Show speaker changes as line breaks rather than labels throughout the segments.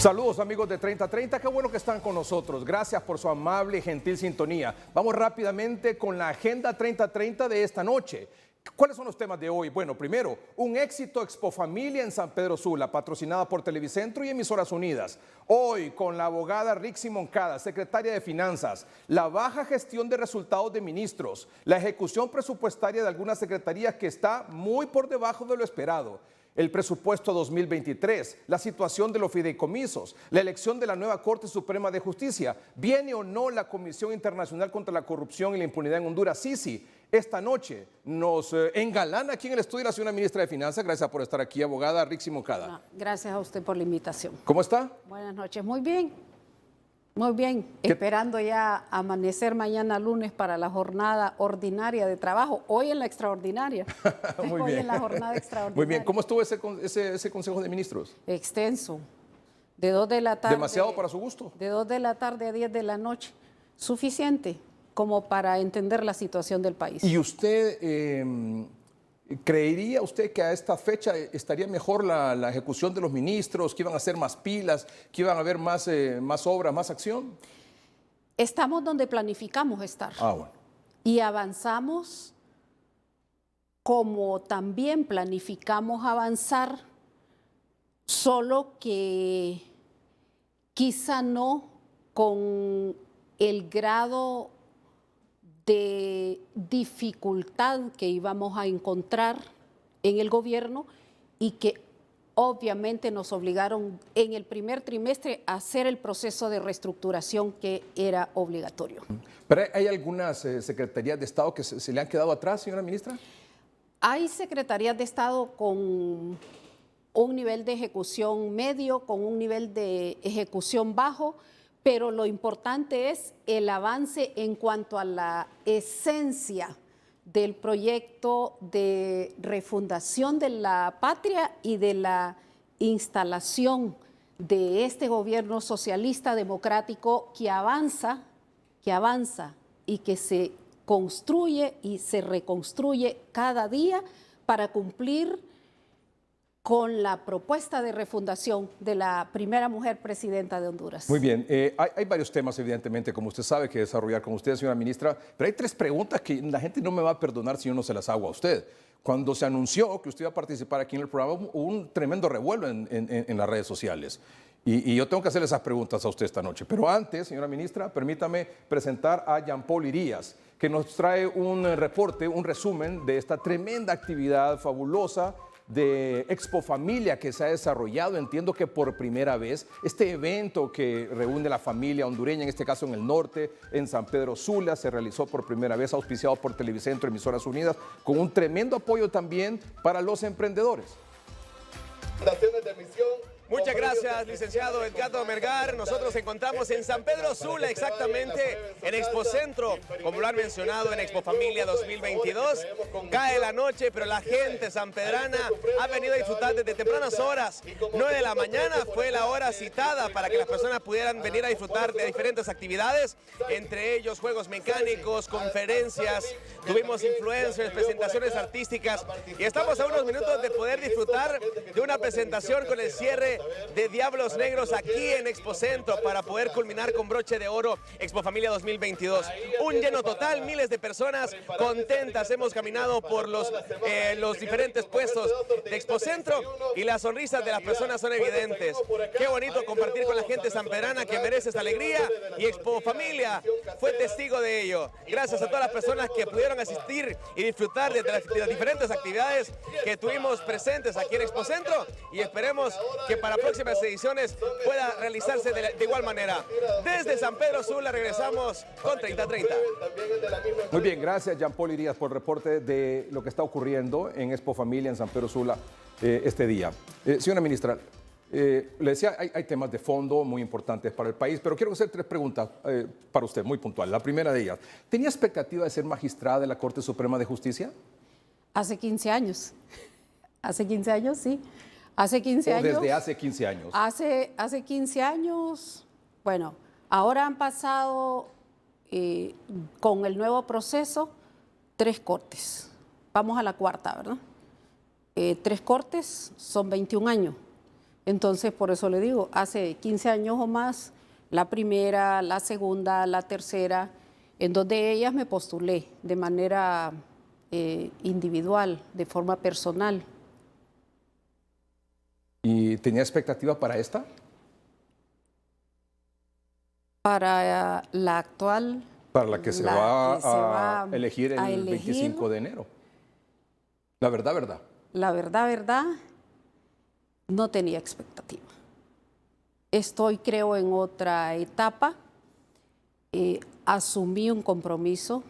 Saludos amigos de 3030, qué bueno que están con nosotros. Gracias por su amable y gentil sintonía. Vamos rápidamente con la agenda 3030 de esta noche. ¿Cuáles son los temas de hoy? Bueno, primero, un éxito Expofamilia en San Pedro Sula, patrocinada por Televicentro y Emisoras Unidas. Hoy, con la abogada Rixi Moncada, secretaria de Finanzas, la baja gestión de resultados de ministros, la ejecución presupuestaria de algunas secretarías que está muy por debajo de lo esperado, el presupuesto 2023, la situación de los fideicomisos, la elección de la nueva Corte Suprema de Justicia, ¿viene o no la Comisión Internacional contra la Corrupción y la Impunidad en Honduras? Sí. Esta noche nos engalana aquí en el estudio la señora ministra de Finanzas. Gracias por estar aquí, abogada Rixi Moncada.
No, gracias a usted por la invitación.
¿Cómo está?
Buenas noches, muy bien. Muy bien, esperando ya amanecer mañana lunes para la jornada ordinaria de trabajo, hoy en la extraordinaria.
Muy
hoy
bien.
en la jornada extraordinaria.
Muy bien, ¿cómo estuvo ese Consejo de Ministros?
Extenso, de 2 de la tarde.
¿Demasiado para su gusto?
De 2 de la tarde a 10 de la noche, suficiente como para entender la situación del país.
¿Y usted creería usted que a esta fecha estaría mejor la ejecución de los ministros, que iban a hacer más pilas, que iban a haber más obras, más acción?
Estamos donde planificamos estar.
Bueno.
Y avanzamos como también planificamos avanzar, solo que quizá no con el grado de dificultad que íbamos a encontrar en el gobierno y que obviamente nos obligaron en el primer trimestre a hacer el proceso de reestructuración que era obligatorio.
¿Pero hay algunas secretarías de Estado que se le han quedado atrás, señora ministra?
Hay secretarías de Estado con un nivel de ejecución medio, con un nivel de ejecución bajo, pero lo importante es el avance en cuanto a la esencia del proyecto de refundación de la patria y de la instalación de este gobierno socialista democrático que avanza y que se construye y se reconstruye cada día para cumplir con la propuesta de refundación de la primera mujer presidenta de Honduras.
Muy bien, hay varios temas evidentemente, como usted sabe, que desarrollar con usted, señora ministra, pero hay 3 preguntas que la gente no me va a perdonar si yo no se las hago a usted. Cuando se anunció que usted iba a participar aquí en el programa, hubo un tremendo revuelo en las redes sociales. Y yo tengo que hacerle esas preguntas a usted esta noche. Pero antes, señora ministra, permítame presentar a Jean Paul Irías, que nos trae un reporte, un resumen de esta tremenda actividad fabulosa de Expofamilia que se ha desarrollado, entiendo que por primera vez, este evento que reúne la familia hondureña, en este caso en el norte, en San Pedro Sula, se realizó por primera vez, auspiciado por Televicentro, Emisoras Unidas, con un tremendo apoyo también para los emprendedores.
Muchas gracias, licenciado Edgardo Melgar. Nosotros nos encontramos en San Pedro Sula, exactamente en Expocentro, como lo han mencionado en Expofamilia 2022. Cae la noche, pero la gente sanpedrana ha venido a disfrutar desde tempranas horas. 9 de la mañana fue la hora citada para que las personas pudieran venir a disfrutar de diferentes actividades, entre ellos juegos mecánicos, conferencias, tuvimos influencers, presentaciones artísticas y estamos a unos minutos de poder disfrutar de una presentación con el cierre de Diablos Negros aquí en Expocentro para poder culminar con broche de oro Expofamilia 2022. Un lleno total, miles de personas contentas. Hemos caminado por los diferentes puestos de Expocentro y las sonrisas de las personas son evidentes. Qué bonito compartir con la gente sanpedrana que merece esta alegría y Expofamilia fue testigo de ello. Gracias a todas las personas que pudieron asistir y disfrutar de las diferentes actividades que tuvimos presentes aquí en Expocentro y esperemos que para próximas ediciones pueda realizarse de igual manera. Desde San Pedro Sula regresamos con 3030.
Muy bien, gracias Jean Paul Irías por el reporte de lo que está ocurriendo en Expofamilia en San Pedro Sula este día. Señora ministra, le decía, hay temas de fondo muy importantes para el país, pero quiero hacer 3 preguntas para usted, muy puntual. La primera de ellas, ¿tenía expectativa de ser magistrada de la Corte Suprema de Justicia?
Hace 15 años. Hace 15 años, sí. Hace 15 años.
¿O desde hace 15 años?
Hace 15 años, bueno, ahora han pasado con el nuevo proceso 3 cortes. Vamos a la 4ª, ¿verdad? 3 cortes son 21 años. Entonces, por eso le digo, hace 15 años o más, la primera, la segunda, la tercera, en 2 de ellas me postulé de manera individual, de forma personal.
¿Y tenía expectativa para esta?
Para la actual...
Para la que se va a elegir el 25 de enero. La verdad.
La verdad, no tenía expectativa. Estoy, creo, en otra etapa. Asumí un compromiso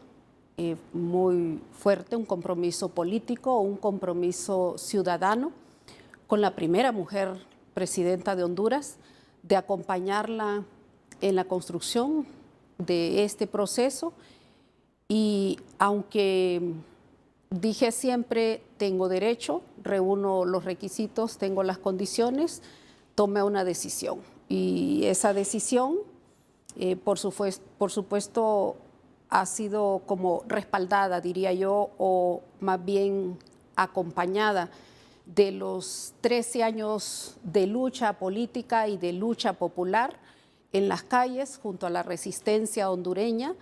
muy fuerte, un compromiso político, un compromiso ciudadano con la primera mujer presidenta de Honduras, de acompañarla en la construcción de este proceso. Y aunque dije siempre, tengo derecho, reúno los requisitos, tengo las condiciones, tomé una decisión. Y esa decisión, por supuesto, ha sido como respaldada, diría yo, o más bien acompañada de los 13 años de lucha política y de lucha popular en las calles junto a la resistencia hondureña,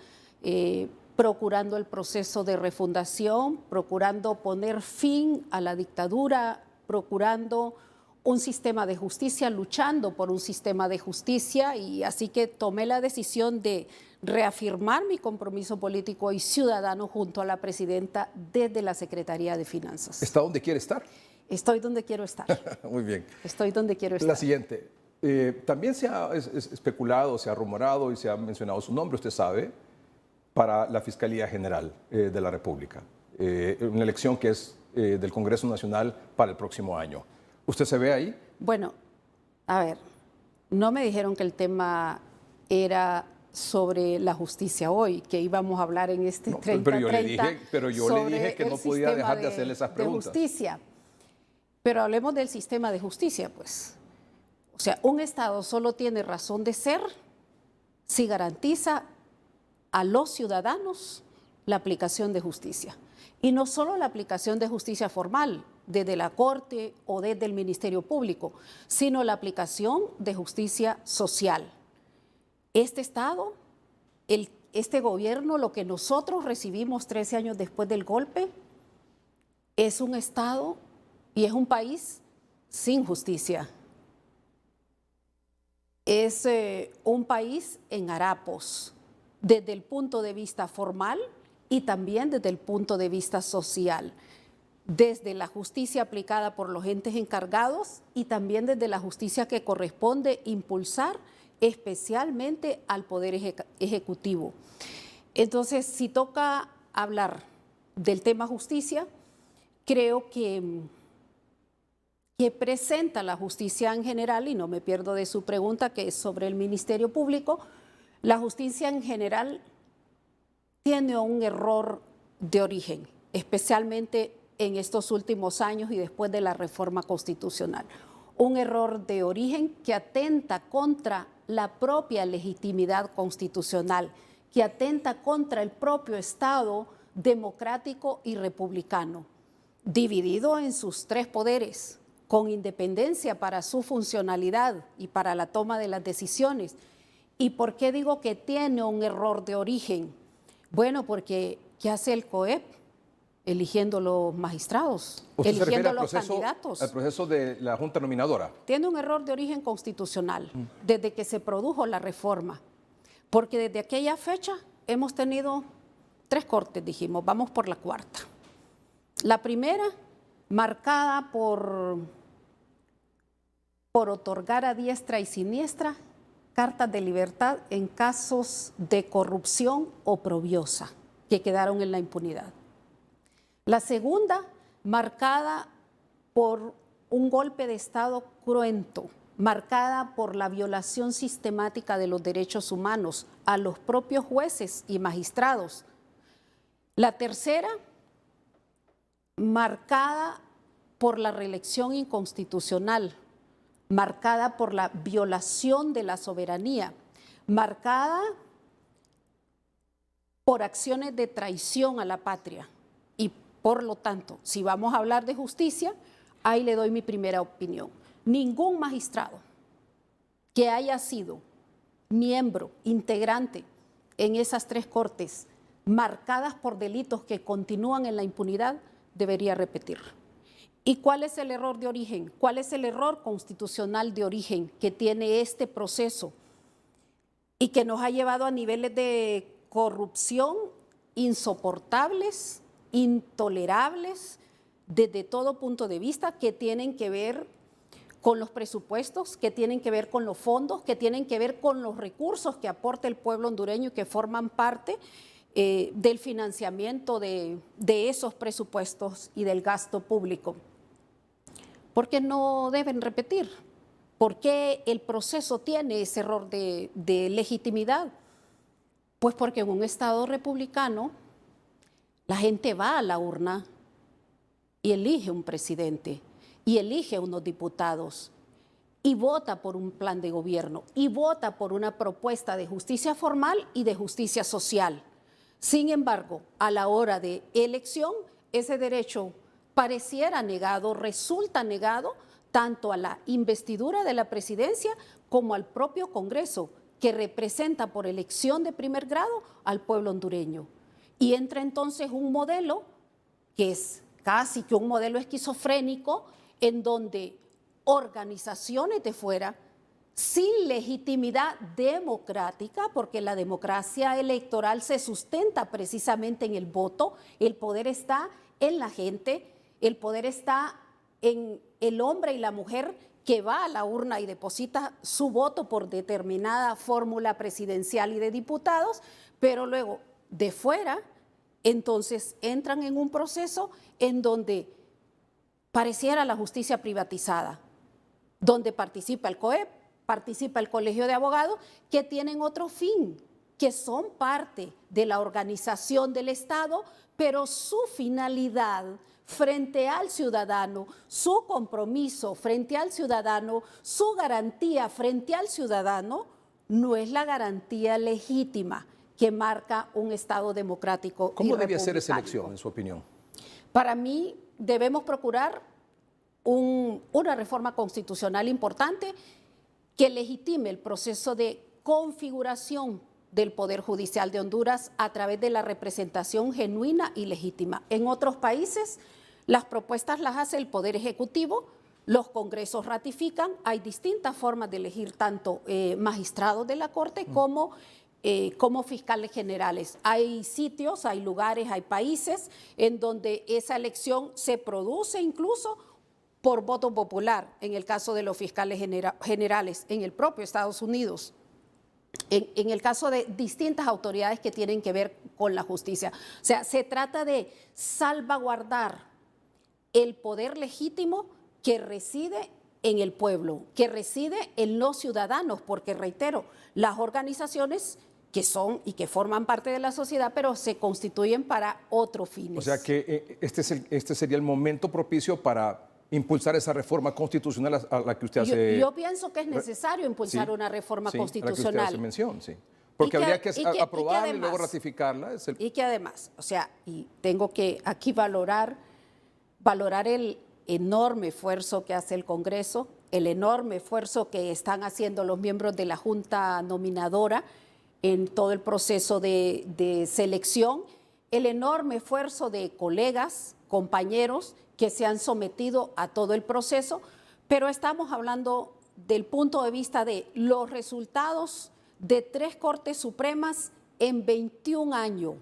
procurando el proceso de refundación, procurando poner fin a la dictadura, procurando un sistema de justicia, luchando por un sistema de justicia, y así que tomé la decisión de reafirmar mi compromiso político y ciudadano junto a la presidenta desde la Secretaría de Finanzas.
¿Está donde quiere estar?
Estoy donde quiero estar.
Muy bien.
Estoy donde quiero estar.
La siguiente. También se ha especulado, se ha rumorado y se ha mencionado su nombre, usted sabe, para la Fiscalía General de la República. Una elección que es del Congreso Nacional para el próximo año. ¿Usted se ve ahí?
Bueno, a ver, no me dijeron que el tema era sobre la justicia hoy, que íbamos a hablar en este 30-30.
Pero yo le dije que no podía dejar de hacerle esas preguntas.
De justicia. Pero hablemos del sistema de justicia, pues. O sea, un Estado solo tiene razón de ser si garantiza a los ciudadanos la aplicación de justicia. Y no solo la aplicación de justicia formal, desde la Corte o desde el Ministerio Público, sino la aplicación de justicia social. Este Estado, este gobierno, lo que nosotros recibimos 13 años después del golpe, es un Estado y es un país sin justicia. Es un país en harapos, desde el punto de vista formal y también desde el punto de vista social, desde la justicia aplicada por los entes encargados y también desde la justicia que corresponde impulsar especialmente al Poder Ejecutivo. Entonces, si toca hablar del tema justicia, creo que presenta la justicia en general, y no me pierdo de su pregunta que es sobre el Ministerio Público, la justicia en general tiene un error de origen, especialmente en estos últimos años y después de la reforma constitucional. Un error de origen que atenta contra la propia legitimidad constitucional, que atenta contra el propio Estado democrático y republicano, dividido en sus 3 poderes, con independencia para su funcionalidad y para la toma de las decisiones. ¿Y por qué digo que tiene un error de origen? Bueno, porque ¿qué hace el COEP? Eligiendo los magistrados, eligiendo los candidatos.
¿Al proceso de la Junta Nominadora?
Tiene un error de origen constitucional desde que se produjo la reforma, porque desde aquella fecha hemos tenido 3 cortes, dijimos, vamos por la 4ª. La primera, marcada por otorgar a diestra y siniestra cartas de libertad en casos de corrupción oprobiosa que quedaron en la impunidad. La segunda, marcada por un golpe de Estado cruento, marcada por la violación sistemática de los derechos humanos a los propios jueces y magistrados. La tercera, marcada por la reelección inconstitucional, marcada por la violación de la soberanía, marcada por acciones de traición a la patria. Y por lo tanto, si vamos a hablar de justicia, Ahí le doy mi primera opinión. Ningún magistrado que haya sido miembro, integrante en esas 3 cortes marcadas por delitos que continúan en la impunidad debería repetir. ¿Y cuál es el error de origen? ¿Cuál es el error constitucional de origen que tiene este proceso y que nos ha llevado a niveles de corrupción insoportables, intolerables, desde todo punto de vista, que tienen que ver con los presupuestos, que tienen que ver con los fondos, que tienen que ver con los recursos que aporta el pueblo hondureño y que forman parte del financiamiento de esos presupuestos y del gasto público? ¿Por qué no deben repetir? ¿Por qué el proceso tiene ese error de legitimidad? Pues porque en un Estado republicano la gente va a la urna y elige un presidente y elige unos diputados y vota por un plan de gobierno y vota por una propuesta de justicia formal y de justicia social. Sin embargo, a la hora de elección, ese derecho pareciera negado, resulta negado tanto a la investidura de la presidencia como al propio Congreso, que representa por elección de primer grado al pueblo hondureño. Y entra entonces un modelo que es casi que un modelo esquizofrénico, en donde organizaciones de fuera, sin legitimidad democrática, porque la democracia electoral se sustenta precisamente en el voto, el poder está en la gente, el poder está en el hombre y la mujer que va a la urna y deposita su voto por determinada fórmula presidencial y de diputados, pero luego de fuera, entonces entran en un proceso en donde pareciera la justicia privatizada, donde participa el COEP, participa el Colegio de Abogados, que tienen otro fin, que son parte de la organización del Estado, pero su finalidad frente al ciudadano, su compromiso frente al ciudadano, su garantía frente al ciudadano, no es la garantía legítima que marca un Estado democrático.
¿Cómo debía ser esa elección, en su opinión?
Para mí, debemos procurar una reforma constitucional importante que legitime el proceso de configuración del Poder Judicial de Honduras a través de la representación genuina y legítima. En otros países, las propuestas las hace el Poder Ejecutivo, los congresos ratifican, hay distintas formas de elegir tanto magistrados de la Corte como fiscales generales. Hay sitios, hay lugares, hay países en donde esa elección se produce incluso por voto popular, en el caso de los fiscales generales, en el propio Estados Unidos, en el caso de distintas autoridades que tienen que ver con la justicia. O sea, se trata de salvaguardar el poder legítimo que reside en el pueblo, que reside en los ciudadanos, porque reitero, las organizaciones que son y que forman parte de la sociedad, pero se constituyen para otros fines.
O sea que este sería el momento propicio para impulsar esa reforma constitucional a la que usted hace...
Yo pienso que es necesario impulsar una reforma constitucional.
A la que usted hace mención, sí. Porque habría que aprobarla y luego ratificarla. Y
que además, o sea, y tengo que aquí valorar el enorme esfuerzo que hace el Congreso, el enorme esfuerzo que están haciendo los miembros de la Junta Nominadora en todo el proceso de selección, el enorme esfuerzo de colegas, compañeros que se han sometido a todo el proceso, pero estamos hablando del punto de vista de los resultados de 3 Cortes Supremas en 21 años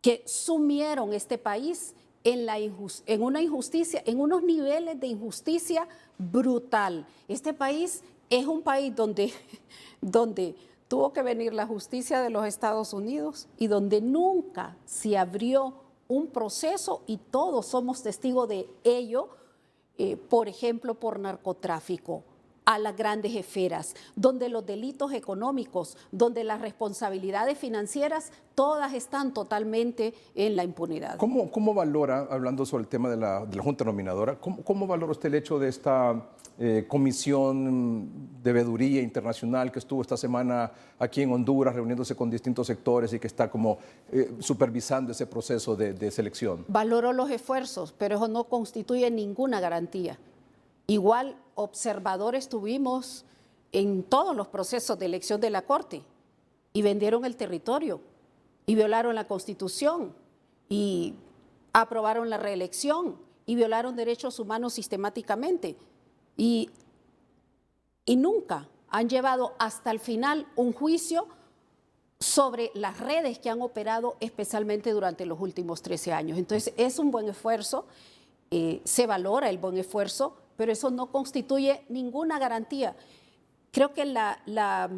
que sumieron este país en una injusticia, en unos niveles de injusticia brutal. Este país es un país donde tuvo que venir la justicia de los Estados Unidos y donde nunca se abrió un proceso, y todos somos testigos de ello, por ejemplo, por narcotráfico. a las grandes esferas, donde los delitos económicos, donde las responsabilidades financieras, todas están totalmente en la impunidad.
¿Cómo valora, hablando sobre el tema de la Junta Nominadora, cómo valora usted el hecho de esta comisión de veeduría internacional que estuvo esta semana aquí en Honduras reuniéndose con distintos sectores y que está como supervisando ese proceso de selección?
Valoro los esfuerzos, pero eso no constituye ninguna garantía. Igual observadores tuvimos en todos los procesos de elección de la Corte y vendieron el territorio y violaron la Constitución y aprobaron la reelección y violaron derechos humanos sistemáticamente. Y nunca han llevado hasta el final un juicio sobre las redes que han operado especialmente durante los últimos 13 años. Entonces es un buen esfuerzo, se valora el buen esfuerzo, pero eso no constituye ninguna garantía. Creo que la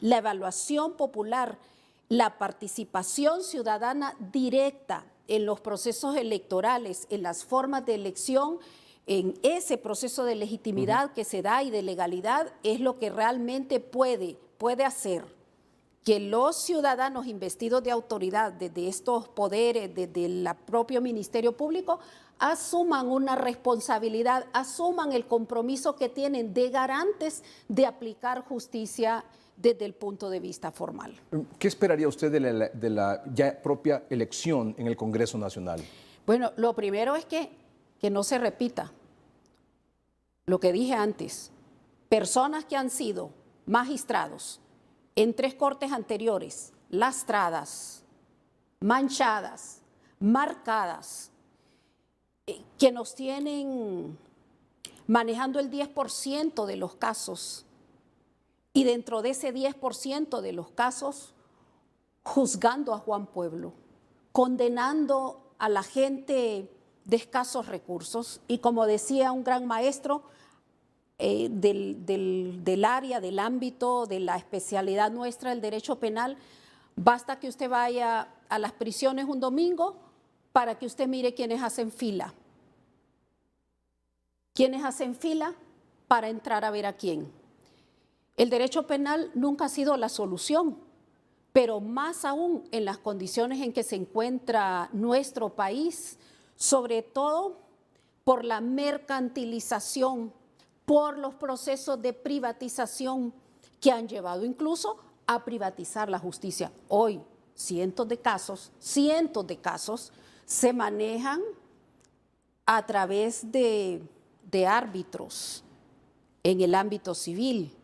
evaluación popular, la participación ciudadana directa en los procesos electorales, en las formas de elección, en ese proceso de legitimidad que se da y de legalidad, es lo que realmente puede hacer que los ciudadanos investidos de autoridad desde estos poderes, desde el propio Ministerio Público, asuman una responsabilidad, asuman el compromiso que tienen de garantes de aplicar justicia desde el punto de vista formal.
¿Qué esperaría usted de la ya propia elección en el Congreso Nacional?
Bueno, lo primero es que no se repita lo que dije antes. Personas que han sido magistrados en 3 cortes anteriores, lastradas, manchadas, marcadas, que nos tienen manejando el 10% de los casos y dentro de ese 10% de los casos juzgando a Juan Pueblo, condenando a la gente de escasos recursos y, como decía un gran maestro del área, del ámbito, de la especialidad nuestra del derecho penal, basta que usted vaya a las prisiones un domingo para que usted mire quiénes hacen fila. ¿Quiénes hacen fila para entrar a ver a quién? El derecho penal nunca ha sido la solución, pero más aún en las condiciones en que se encuentra nuestro país, sobre todo por la mercantilización, por los procesos de privatización que han llevado incluso a privatizar la justicia. Hoy, cientos de casos se manejan a través de árbitros en el ámbito civil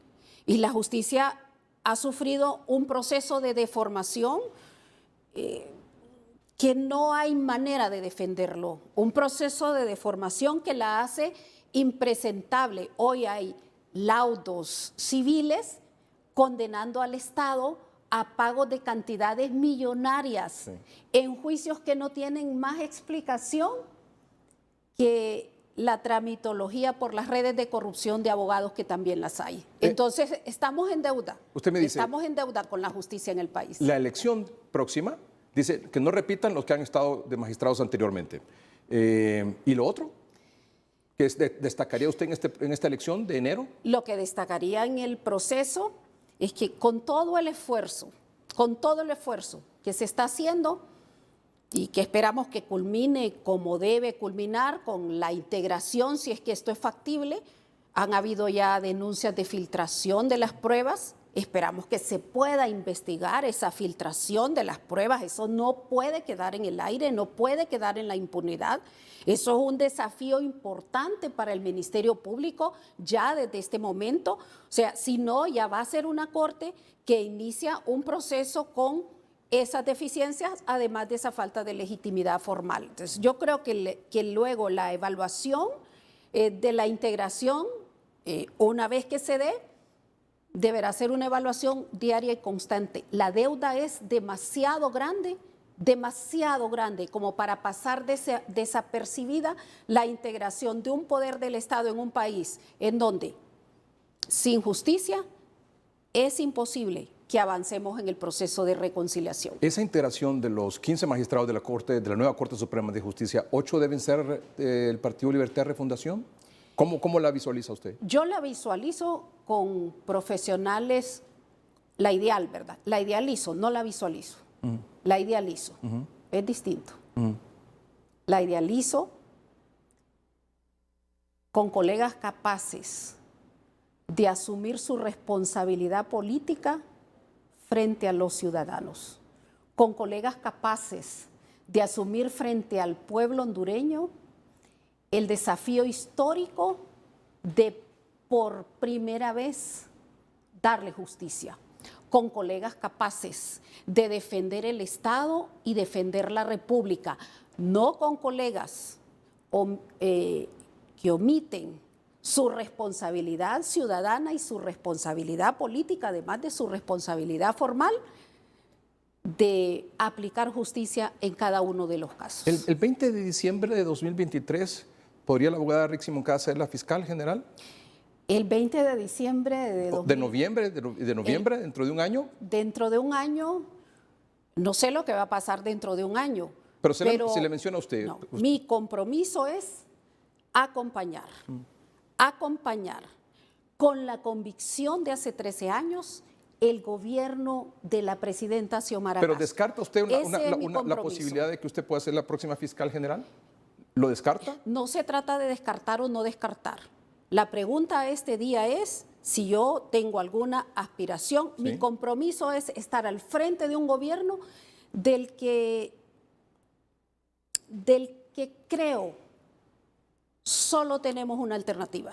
y la justicia ha sufrido un proceso de deformación que no hay manera de defenderlo, un proceso de deformación que la hace impresentable. Hoy hay laudos civiles condenando al Estado a pagos de cantidades millonarias en juicios que no tienen más explicación que la tramitología por las redes de corrupción de abogados que también las hay. Entonces, estamos en deuda.
Usted me dice,
estamos en deuda con la justicia en el país.
La elección próxima dice que no repitan los que han estado de magistrados anteriormente. ¿Y lo otro? ¿Qué destacaría usted en esta elección de enero?
Lo que destacaría en el proceso es que con todo el esfuerzo que se está haciendo y que esperamos que culmine como debe culminar con la integración, si es que esto es factible, han habido ya denuncias de filtración de las pruebas. Esperamos que se pueda investigar esa filtración de las pruebas. Eso no puede quedar en el aire, no puede quedar en la impunidad. Eso es un desafío importante para el Ministerio Público ya desde este momento. O sea, si no, ya va a ser una corte que inicia un proceso con esas deficiencias, además de esa falta de legitimidad formal. Entonces, yo creo que luego la evaluación de la integración, una vez que se dé, deberá ser una evaluación diaria y constante. La deuda es demasiado grande como para pasar desapercibida la integración de un poder del Estado en un país en donde sin justicia es imposible que avancemos en el proceso de reconciliación.
Esa integración de los 15 magistrados de la Corte, de la nueva Corte Suprema de Justicia, ¿8 deben ser el Partido Libertad de Refundación? ¿Cómo la visualiza usted?
Yo la visualizo con profesionales, la ideal, ¿verdad? La idealizo, no la visualizo. La idealizo. Es distinto. La idealizo con colegas capaces de asumir su responsabilidad política frente a los ciudadanos, con colegas capaces de asumir frente al pueblo hondureño el desafío histórico de por primera vez darle justicia, con colegas capaces de defender el Estado y defender la República, no con colegas que omiten su responsabilidad ciudadana y su responsabilidad política, además de su responsabilidad formal, de aplicar justicia en cada uno de los casos.
El 20 de diciembre de 2023, ¿podría la abogada Rixi Moncada ser la fiscal general?
El 20 de diciembre
¿De noviembre, dentro de un año?
Dentro de un año, no sé lo que va a pasar dentro de un año.
Pero se le menciona a usted.
No, mi compromiso es acompañar con la convicción de hace 13 años el gobierno de la presidenta Xiomara
¿Pero
Castro.
descarta usted la
compromiso.
posibilidad de que usted pueda ser la próxima fiscal general? ¿Lo descarta?
No se trata de descartar o no descartar. La pregunta este día es si yo tengo alguna aspiración.
Sí.
Mi compromiso es estar al frente de un gobierno del que creo solo tenemos una alternativa: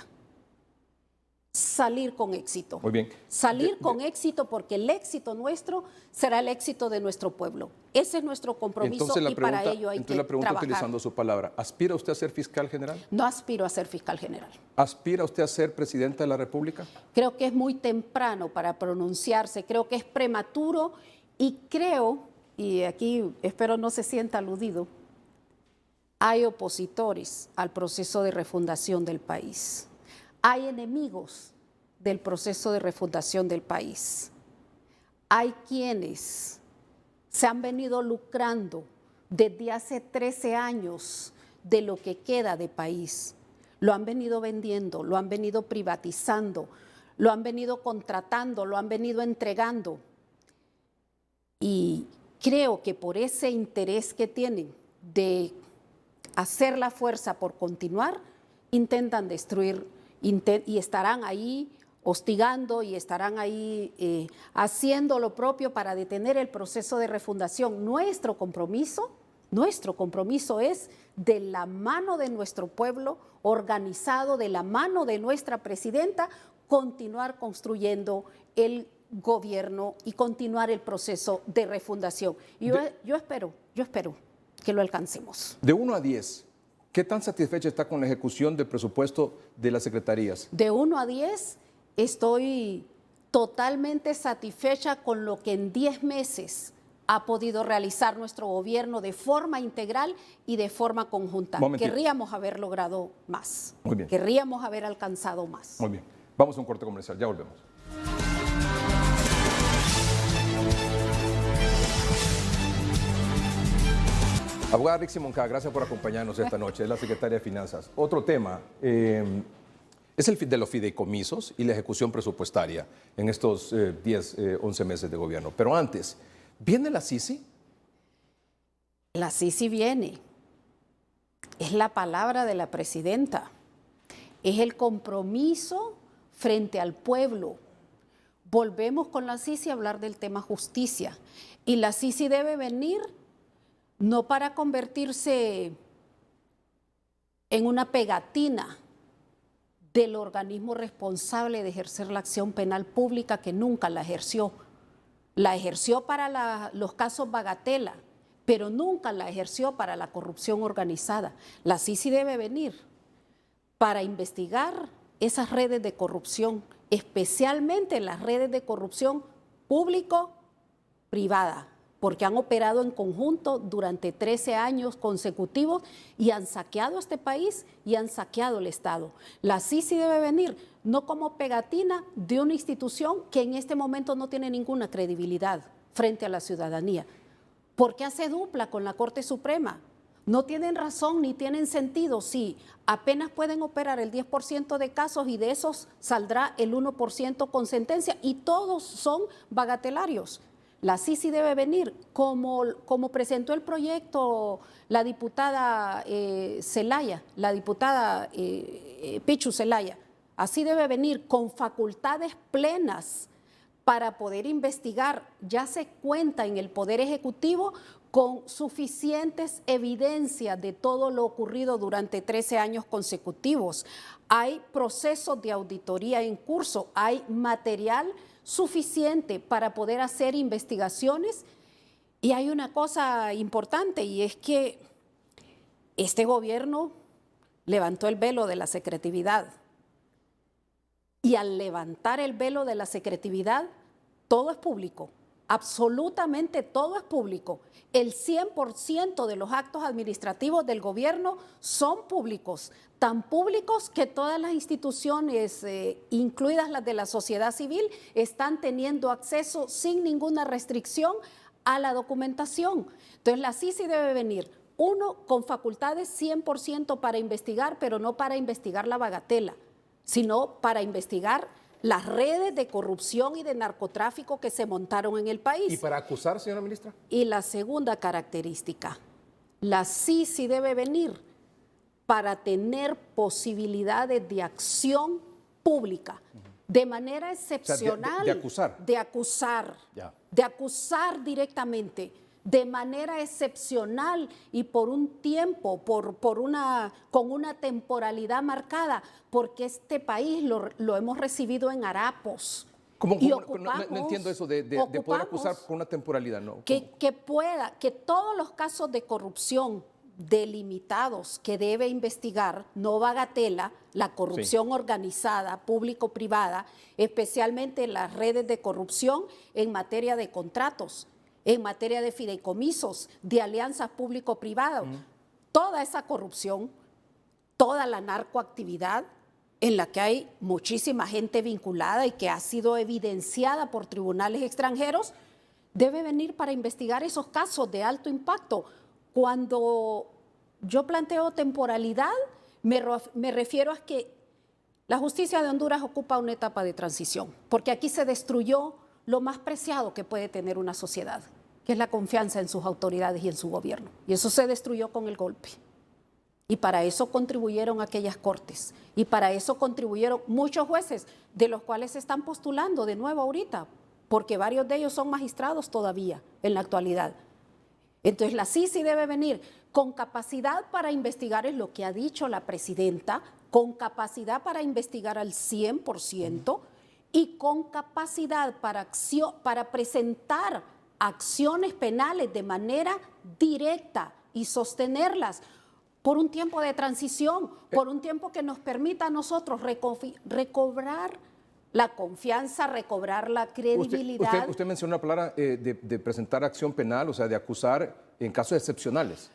salir con éxito.
Muy bien.
Salir con éxito, porque el éxito nuestro será el éxito de nuestro pueblo. Ese es nuestro compromiso y para ello hay que
Entonces la pregunta,
trabajar.
utilizando su palabra, ¿aspira usted a ser fiscal general?
No aspiro a ser fiscal general.
¿Aspira usted a ser presidenta de la República?
Creo que es muy temprano para pronunciarse, creo que es prematuro y creo, y aquí espero no se sienta aludido, hay opositores al proceso de refundación del país. Hay enemigos del proceso de refundación del país. Hay quienes se han venido lucrando desde hace 13 años de lo que queda de país. Lo han venido vendiendo, lo han venido privatizando, lo han venido contratando, lo han venido entregando. Y creo que por ese interés que tienen de hacer la fuerza por continuar, intentan destruir y estarán ahí hostigando y estarán ahí haciendo lo propio para detener el proceso de refundación. Nuestro compromiso es de la mano de nuestro pueblo organizado, de la mano de nuestra presidenta, continuar construyendo el gobierno y continuar el proceso de refundación. Y yo espero que lo alcancemos.
De 1 a 10, ¿qué tan satisfecha está con la ejecución del presupuesto de las secretarías?
De 1 a 10, estoy totalmente satisfecha con lo que en 10 meses ha podido realizar nuestro gobierno de forma integral y de forma conjunta. Querríamos haber logrado más.
Muy bien.
Querríamos haber alcanzado más.
Muy bien. Vamos a un corte comercial, ya volvemos. Abogada Rixi Moncada, gracias por acompañarnos esta noche. Es la secretaria de Finanzas. Otro tema es el de los fideicomisos y la ejecución presupuestaria en estos 10, 11 meses de gobierno. Pero antes, ¿viene la CICI?
La CICI viene. Es la palabra de la presidenta. Es el compromiso frente al pueblo. Volvemos con la CICI a hablar del tema justicia. Y la CICI debe venir no para convertirse en una pegatina del organismo responsable de ejercer la acción penal pública, que nunca la ejerció. La ejerció para los casos bagatela, pero nunca la ejerció para la corrupción organizada. La CICI debe venir para investigar esas redes de corrupción, especialmente las redes de corrupción público-privada, porque han operado en conjunto durante 13 años consecutivos y han saqueado este país y han saqueado el Estado. La CICI debe venir no como pegatina de una institución que en este momento no tiene ninguna credibilidad frente a la ciudadanía, porque hace dupla con la Corte Suprema, No tienen razón ni tienen sentido si apenas pueden operar el 10% de casos y de esos saldrá el 1% con sentencia y todos son bagatelarios. La CICI debe venir como presentó el proyecto la diputada Zelaya, la diputada Pichu Zelaya. Así debe venir con facultades plenas para poder investigar. Ya se cuenta en el Poder Ejecutivo con suficientes evidencias de todo lo ocurrido durante 13 años consecutivos. Hay procesos de auditoría en curso, hay material suficiente para poder hacer investigaciones. Y hay una cosa importante y es que este gobierno levantó el velo de la secretividad. Y al levantar el velo de la secretividad, todo es público. Absolutamente todo es público. El 100% de los actos administrativos del gobierno son públicos, tan públicos que todas las instituciones, incluidas las de la sociedad civil, están teniendo acceso sin ninguna restricción a la documentación. Entonces la CICI debe venir, uno, con facultades 100% para investigar, pero no para investigar la bagatela, sino para investigar las redes de corrupción y de narcotráfico que se montaron en el país.
¿Y para acusar, señora ministra?
Y la segunda característica, la CICI debe venir para tener posibilidades de acción pública, de manera excepcional.
O sea, de acusar.
De acusar,
Ya.
de acusar directamente, de manera excepcional y por un tiempo, con una temporalidad marcada, porque este país lo hemos recibido en harapos.
¿Cómo?
Y
No entiendo eso de poder acusar con una temporalidad, ¿no?
Que todos los casos de corrupción delimitados que debe investigar, no bagatela, la corrupción organizada, público-privada, especialmente las redes de corrupción en materia de contratos, en materia de fideicomisos, de alianzas público-privadas, toda esa corrupción, toda la narcoactividad en la que hay muchísima gente vinculada y que ha sido evidenciada por tribunales extranjeros, debe venir para investigar esos casos de alto impacto. Cuando yo planteo temporalidad, me refiero a que la justicia de Honduras ocupa una etapa de transición, porque aquí se destruyó lo más preciado que puede tener una sociedad, que es la confianza en sus autoridades y en su gobierno. Y eso se destruyó con el golpe. Y para eso contribuyeron aquellas cortes. Y para eso contribuyeron muchos jueces, de los cuales se están postulando de nuevo ahorita, porque varios de ellos son magistrados todavía en la actualidad. Entonces la CICI debe venir con capacidad para investigar, es lo que ha dicho la presidenta, con capacidad para investigar al 100%, y con capacidad para presentar acciones penales de manera directa y sostenerlas por un tiempo de transición, por un tiempo que nos permita a nosotros recobrar la confianza, recobrar la credibilidad.
Usted mencionó una palabra de presentar acción penal, o sea, de acusar en casos excepcionales.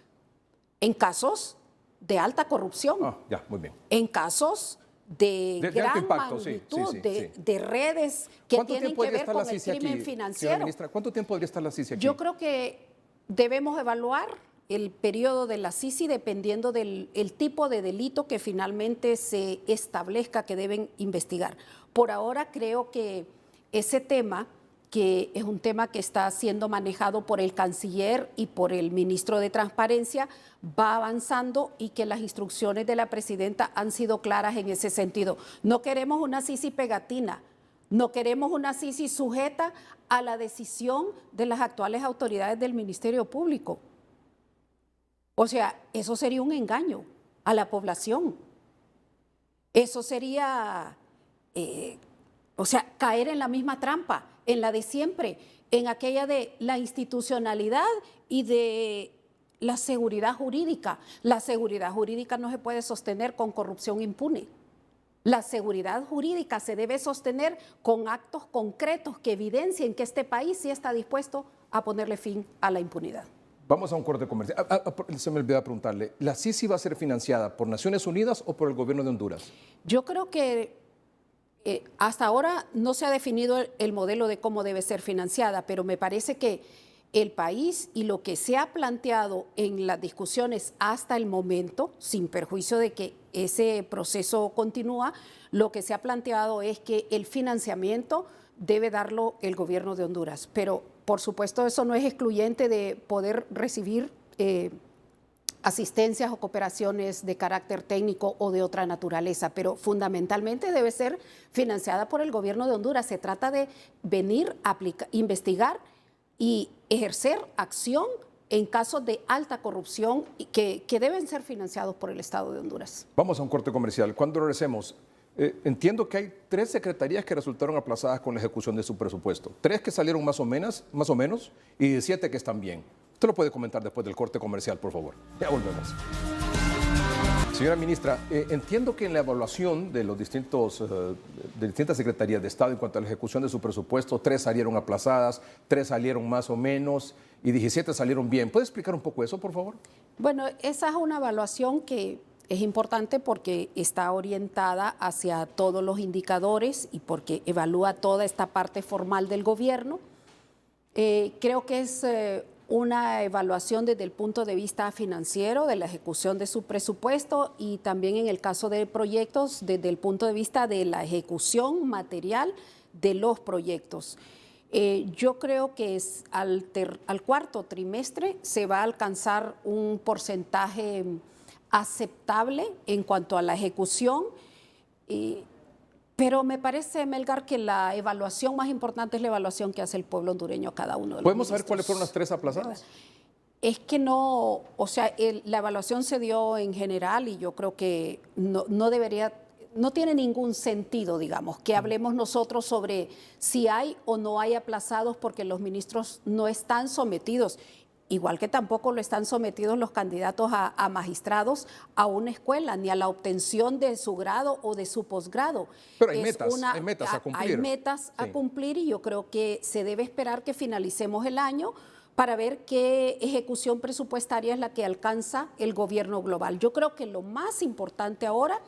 En casos de alta corrupción.
Ah, ya, muy bien.
En casos de gran
impacto,
magnitud,
sí.
de redes que tienen que ver con el crimen financiero.
Ministra, ¿cuánto tiempo podría estar la CICI aquí?
Yo creo que debemos evaluar el periodo de la CICI dependiendo del tipo de delito que finalmente se establezca que deben investigar. Por ahora creo que ese tema, que es un tema que está siendo manejado por el canciller y por el ministro de Transparencia, va avanzando y que las instrucciones de la presidenta han sido claras en ese sentido. No queremos una CICI pegatina, no queremos una CICI sujeta a la decisión de las actuales autoridades del Ministerio Público. O sea, eso sería un engaño a la población. Eso sería, caer en la misma trampa, en la de siempre, en aquella de la institucionalidad y de la seguridad jurídica. La seguridad jurídica no se puede sostener con corrupción impune. La seguridad jurídica se debe sostener con actos concretos que evidencien que este país sí está dispuesto a ponerle fin a la impunidad.
Vamos a un corte comercial. Se me olvidó preguntarle, ¿la CICI va a ser financiada por Naciones Unidas o por el gobierno de Honduras?
Yo creo que hasta ahora no se ha definido el modelo de cómo debe ser financiada, pero me parece que el país y lo que se ha planteado en las discusiones hasta el momento, sin perjuicio de que ese proceso continúa, lo que se ha planteado es que el financiamiento debe darlo el gobierno de Honduras. Pero, por supuesto, eso no es excluyente de poder recibir asistencias o cooperaciones de carácter técnico o de otra naturaleza, pero fundamentalmente debe ser financiada por el gobierno de Honduras. Se trata de venir a investigar y ejercer acción en casos de alta corrupción que deben ser financiados por el Estado de Honduras.
Vamos a un corte comercial. Cuando regresemos, entiendo que hay 3 secretarías que resultaron aplazadas con la ejecución de su presupuesto. 3 que salieron más o menos y 17 que están bien. Usted lo puede comentar después del corte comercial, por favor. Ya volvemos. Señora ministra, entiendo que en la evaluación de los de distintas secretarías de Estado en cuanto a la ejecución de su presupuesto, 3 salieron aplazadas, 3 salieron más o menos y 17 salieron bien. ¿Puede explicar un poco eso, por favor?
Bueno, esa es una evaluación que es importante porque está orientada hacia todos los indicadores y porque evalúa toda esta parte formal del gobierno. Creo que es una evaluación desde el punto de vista financiero de la ejecución de su presupuesto y también en el caso de proyectos desde el punto de vista de la ejecución material de los proyectos. Yo creo que al cuarto trimestre se va a alcanzar un porcentaje aceptable en cuanto a la ejecución. Pero me parece, Melgar, que la evaluación más importante es la evaluación que hace el pueblo hondureño a cada uno de los
¿Podemos saber
ministros.
cuáles fueron las 3 aplazadas?
Es que no, o sea, la evaluación se dio en general y yo creo que no debería, no tiene ningún sentido, digamos, que hablemos nosotros sobre si hay o no hay aplazados porque los ministros no están sometidos. Igual que tampoco lo están sometidos los candidatos a magistrados a una escuela, ni a la obtención de su grado o de su posgrado.
Pero hay metas a cumplir.
Hay metas a cumplir y yo creo que se debe esperar que finalicemos el año para ver qué ejecución presupuestaria es la que alcanza el gobierno global. Yo creo que lo más importante ahora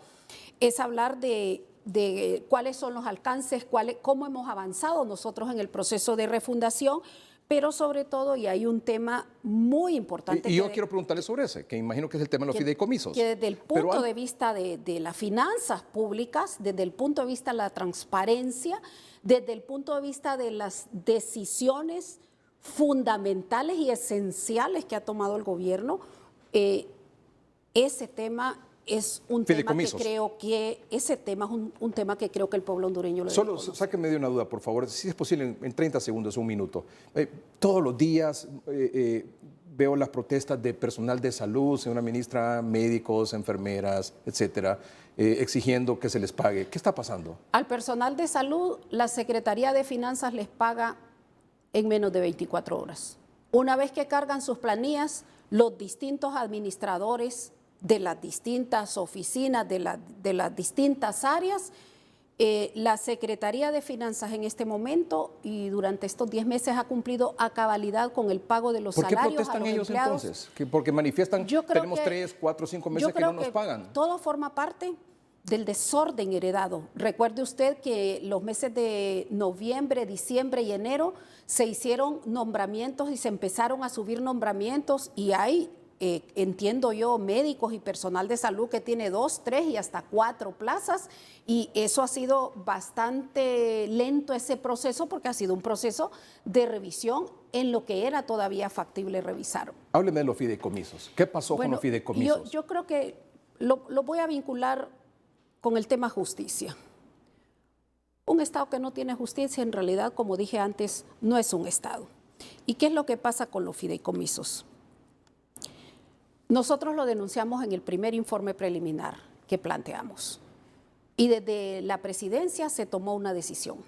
es hablar de cuáles son los alcances, cómo hemos avanzado nosotros en el proceso de refundación, pero sobre todo, y hay un tema muy importante.
Y yo quiero preguntarle sobre ese, que imagino que es el tema de los fideicomisos.
Que desde el punto de vista de las finanzas públicas, desde el punto de vista de la transparencia, desde el punto de vista de las decisiones fundamentales y esenciales que ha tomado el gobierno, ese tema es un tema que creo que un tema que creo que el pueblo hondureño lo debe
Solo
conocer.
sáquenme de una duda, por favor, si es posible en 30 segundos, un minuto. Todos los días veo las protestas de personal de salud, señora ministra, médicos, enfermeras, etcétera, exigiendo que se les pague. ¿Qué está pasando?
Al personal de salud, la Secretaría de Finanzas les paga en menos de 24 horas. Una vez que cargan sus planillas, los distintos administradores de las distintas oficinas, de las distintas áreas, la Secretaría de Finanzas en este momento y durante estos 10 meses ha cumplido a cabalidad con el pago de los salarios a los empleados.
¿Por qué protestan ellos entonces? Porque manifiestan, tenemos 3, 4, 5 meses que no nos pagan.
Todo forma parte del desorden heredado. Recuerde usted que los meses de noviembre, diciembre y enero se hicieron nombramientos y se empezaron a subir nombramientos y hay entiendo yo, médicos y personal de salud que tiene 2, 3 y hasta 4 plazas y eso ha sido bastante lento ese proceso porque ha sido un proceso de revisión en lo que era todavía factible revisar.
Hábleme de los fideicomisos. ¿Qué pasó con los fideicomisos?
Yo creo que lo voy a vincular con el tema justicia. Un Estado que no tiene justicia en realidad, como dije antes, no es un Estado. ¿Y qué es lo que pasa con los fideicomisos? Nosotros lo denunciamos en el primer informe preliminar que planteamos y desde la presidencia se tomó una decisión,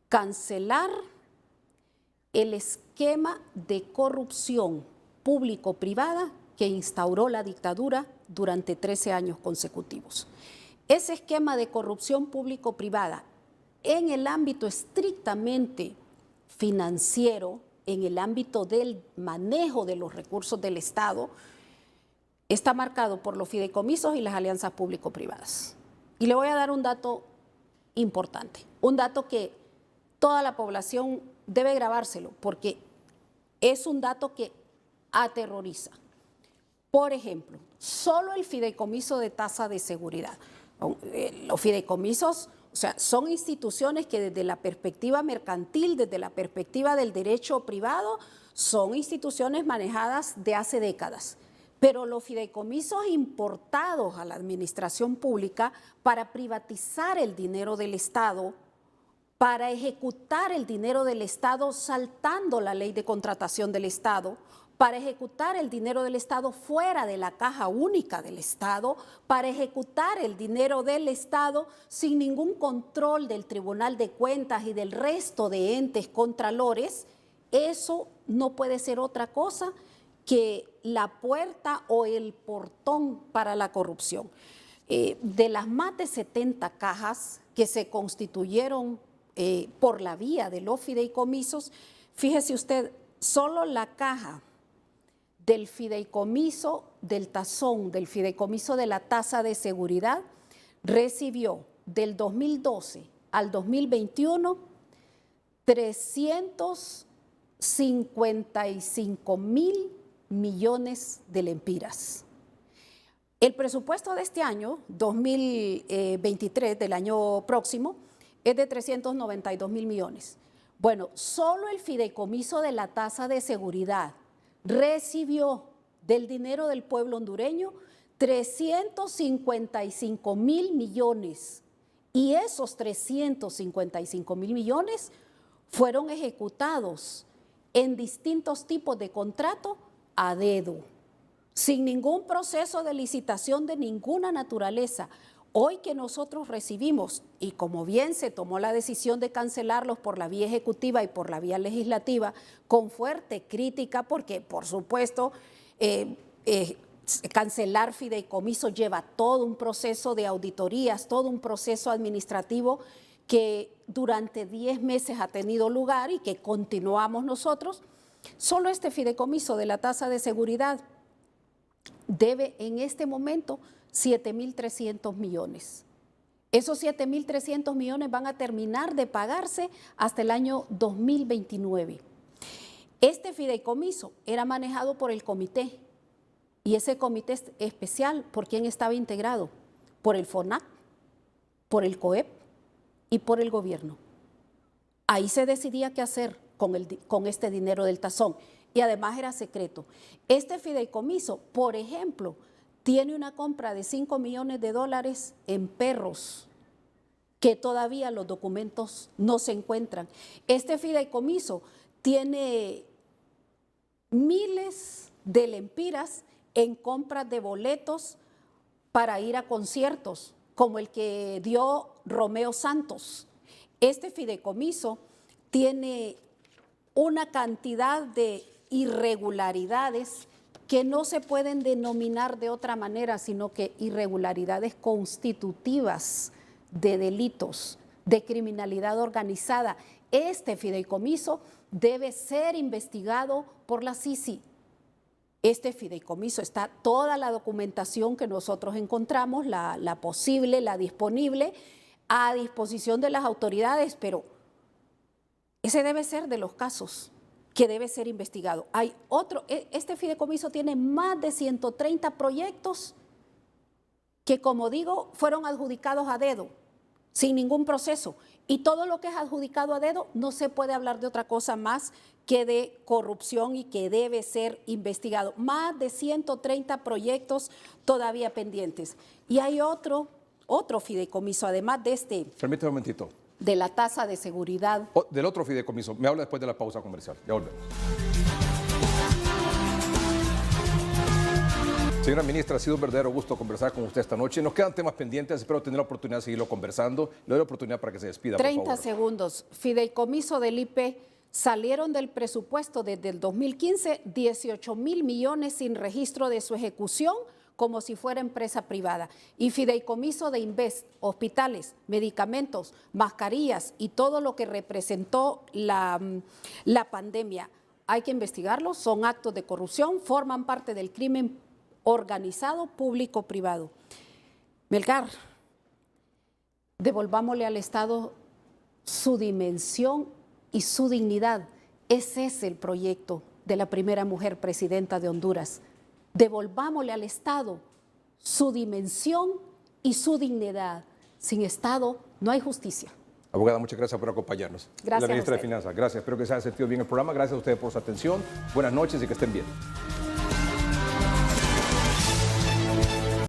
cancelar el esquema de corrupción público-privada que instauró la dictadura durante 13 años consecutivos. Ese esquema de corrupción público-privada en el ámbito estrictamente financiero, en el ámbito del manejo de los recursos del Estado, está marcado por los fideicomisos y las alianzas público-privadas. Y le voy a dar un dato importante, un dato que toda la población debe grabárselo, porque es un dato que aterroriza. Por ejemplo, solo el fideicomiso de tasa de seguridad. Los fideicomisos, o sea, son instituciones que desde la perspectiva mercantil, desde la perspectiva del derecho privado, son instituciones manejadas de hace décadas. Pero los fideicomisos importados a la administración pública para privatizar el dinero del Estado, para ejecutar el dinero del Estado saltando la ley de contratación del Estado, para ejecutar el dinero del Estado fuera de la caja única del Estado, para ejecutar el dinero del Estado sin ningún control del Tribunal de Cuentas y del resto de entes contralores, eso no puede ser otra cosa que la puerta o el portón para la corrupción. De las más de 70 cajas que se constituyeron por la vía de los fideicomisos, fíjese usted, solo la caja del fideicomiso del tazón, del fideicomiso de la tasa de seguridad, recibió del 2012 al 2021 355.000 millones de lempiras. El presupuesto de este año, 2023, del año próximo, es de 392.000 millones. Bueno, solo el fideicomiso de la tasa de seguridad recibió del dinero del pueblo hondureño 355.000 millones. Y esos 355.000 millones fueron ejecutados en distintos tipos de contrato a dedo, sin ningún proceso de licitación de ninguna naturaleza. Hoy que nosotros recibimos, y como bien se tomó la decisión de cancelarlos por la vía ejecutiva y por la vía legislativa, con fuerte crítica, porque por supuesto cancelar fideicomiso lleva todo un proceso de auditorías, todo un proceso administrativo que durante 10 meses ha tenido lugar y que continuamos nosotros. Solo este fideicomiso de la tasa de seguridad debe en este momento 7.300 millones. Esos 7.300 millones van a terminar de pagarse hasta el año 2029. Este fideicomiso era manejado por el comité, y ese comité especial, ¿por quién estaba integrado? Por el FONAC, por el COEP y por el gobierno. Ahí se decidía qué hacer con este dinero del tazón, y además era secreto. Este fideicomiso, por ejemplo, tiene una compra de $5 millones en perros, que todavía los documentos no se encuentran. Este fideicomiso tiene miles de lempiras en compras de boletos para ir a conciertos, como el que dio Romeo Santos. Este fideicomiso tiene una cantidad de irregularidades que no se pueden denominar de otra manera, sino que irregularidades constitutivas de delitos, de criminalidad organizada. Este fideicomiso debe ser investigado por la CICI. Este fideicomiso está toda la documentación que nosotros encontramos, la posible, la disponible, a disposición de las autoridades, pero ese debe ser de los casos que debe ser investigado. Hay otro, este fideicomiso tiene más de 130 proyectos que, como digo, fueron adjudicados a dedo, sin ningún proceso. Y todo lo que es adjudicado a dedo no se puede hablar de otra cosa más que de corrupción, y que debe ser investigado. Más de 130 proyectos todavía pendientes. Y hay otro fideicomiso, además de este.
Permítame un momentito.
De la tasa de seguridad.
Del otro fideicomiso. Me habla después de la pausa comercial. Ya volvemos. Señora ministra, ha sido un verdadero gusto conversar con usted esta noche. Nos quedan temas pendientes, espero tener la oportunidad de seguirlo conversando. Le doy la oportunidad para que se despida,
30
por favor.
segundos. Fideicomiso del IPE, salieron del presupuesto desde el 2015 18.000 millones sin registro de su ejecución, como si fuera empresa privada. Y fideicomiso de Invest, hospitales, medicamentos, mascarillas y todo lo que representó la pandemia. Hay que investigarlos, son actos de corrupción, forman parte del crimen organizado público-privado. Melgar, devolvámosle al Estado su dimensión y su dignidad. Ese es el proyecto de la primera mujer presidenta de Honduras. Devolvámosle al Estado su dimensión y su dignidad. Sin Estado no hay justicia.
Abogada, muchas gracias por acompañarnos.
Gracias
La ministra
a
de
usted.
Finanzas, gracias. Espero que se haya sentido bien el programa. Gracias a ustedes por su atención. Buenas noches y que estén bien.